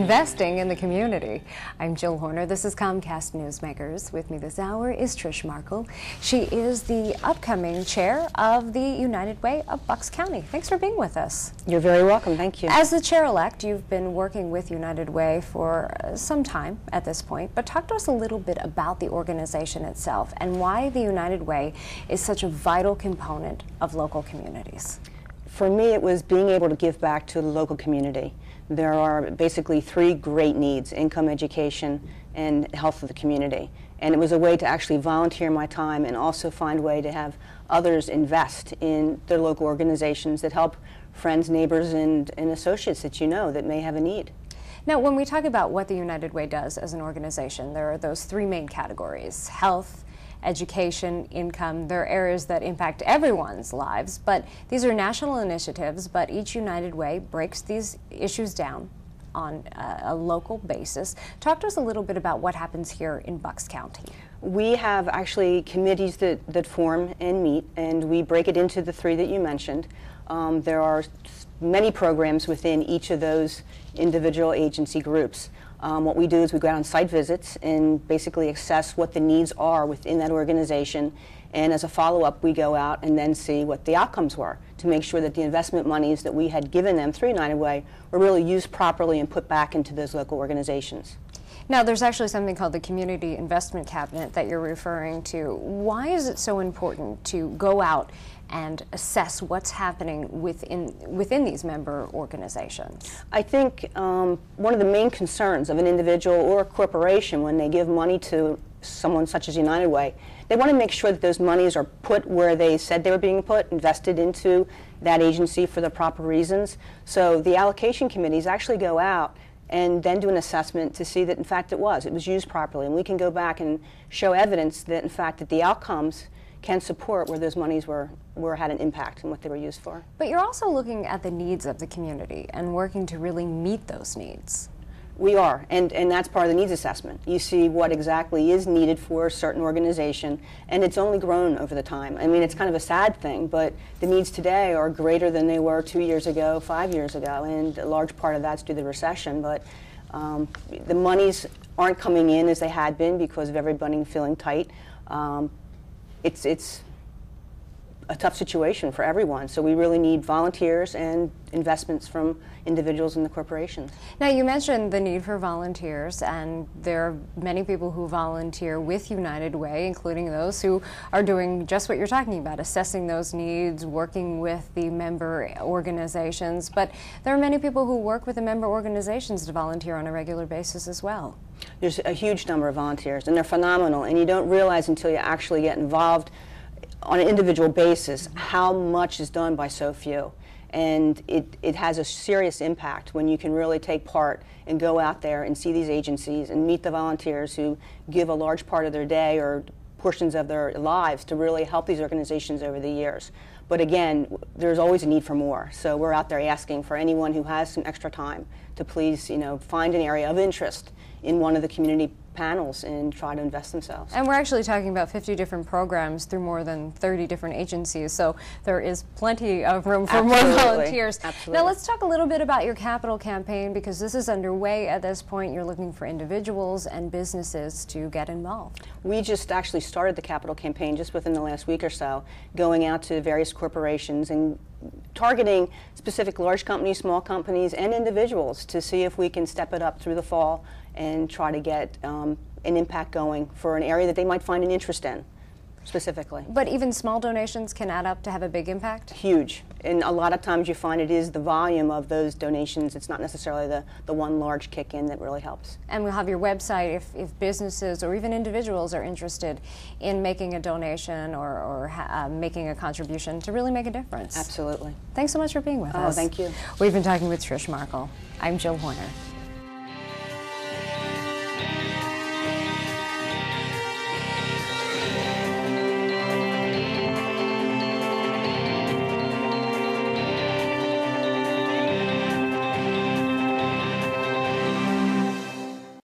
investing in the community. I'm Jill Horner. This is Comcast Newsmakers. With me this hour is Patricia Markel. She is the upcoming chair of the United Way of Bucks County. Thanks for being with us. You're very welcome. Thank you. As the chair-elect, you've been working with United Way for some time at this point, but talk to us a little bit about the organization itself and why the United Way is such a vital component of local communities. For me, it was being able to give back to the local community. There are basically three great needs: income, education, and health of the community. And it was a way to actually volunteer my time and also find a way to have others invest in their local organizations that help friends, neighbors, and associates that you know that may have a need. Now, when we talk about what the United Way does as an organization, there are those three main categories: health, education, income. They're areas that impact everyone's lives, but these are national initiatives, but each United Way breaks these issues down on a local basis. Talk to us a little bit about what happens here in Bucks County. We have actually committees that form and meet, and we break it into the three that you mentioned. There are many programs within each of those individual agency groups. What we do is we go out on site visits and basically assess what the needs are within that organization, and as a follow-up we go out and then see what the outcomes were to make sure that the investment monies that we had given them through United Way were really used properly and put back into those local organizations. Now, there's actually something called the Community Investment Cabinet that you're referring to. Why is it so important to go out and assess what's happening within these member organizations? I think one of the main concerns of an individual or a corporation when they give money to someone such as United Way, they want to make sure that those monies are put where they said they were being put, invested into that agency for the proper reasons. So the allocation committees actually go out and then do an assessment to see that in fact it was used properly, and we can go back and show evidence that in fact that the outcomes can support where those monies had an impact and what they were used for. But you're also looking at the needs of the community and working to really meet those needs. We are, and that's part of the needs assessment. You see what exactly is needed for a certain organization, and it's only grown over the time. I mean, it's kind of a sad thing, but the needs today are greater than they were 2 years ago, 5 years ago, and a large part of that's due to the recession. But the monies aren't coming in as they had been because of everybody feeling tight. It's a tough situation for everyone, so we really need volunteers and investments from individuals and the corporations. Now, you mentioned the need for volunteers, and there are many people who volunteer with United Way, including those who are doing just what you're talking about, assessing those needs, working with the member organizations, but there are many people who work with the member organizations to volunteer on a regular basis as well. There's a huge number of volunteers, and they're phenomenal, and you don't realize until you actually get involved on an individual basis how much is done by so few. And it has a serious impact when you can really take part and go out there and see these agencies and meet the volunteers who give a large part of their day or portions of their lives to really help these organizations over the years. But again, there's always a need for more. So we're out there asking for anyone who has some extra time to please, find an area of interest in one of the community panels and try to invest themselves. And we're actually talking about 50 different programs through more than 30 different agencies, so there is plenty of room for more volunteers. Absolutely. Now let's talk a little bit about your capital campaign, because this is underway at this point. You're looking for individuals and businesses to get involved. We just actually started the capital campaign just within the last week or so, going out to various corporations and targeting specific large companies, small companies, and individuals to see if we can step it up through the fall and try to get an impact going for an area that they might find an interest in specifically. But even small donations can add up to have a big impact? Huge. And a lot of times you find it is the volume of those donations. It's not necessarily the one large kick-in that really helps. And we'll have your website if businesses or even individuals are interested in making a donation or making a contribution to really make a difference. Absolutely. Thanks so much for being with us. Oh, thank you. We've been talking with Patricia Markel. I'm Jill Horner.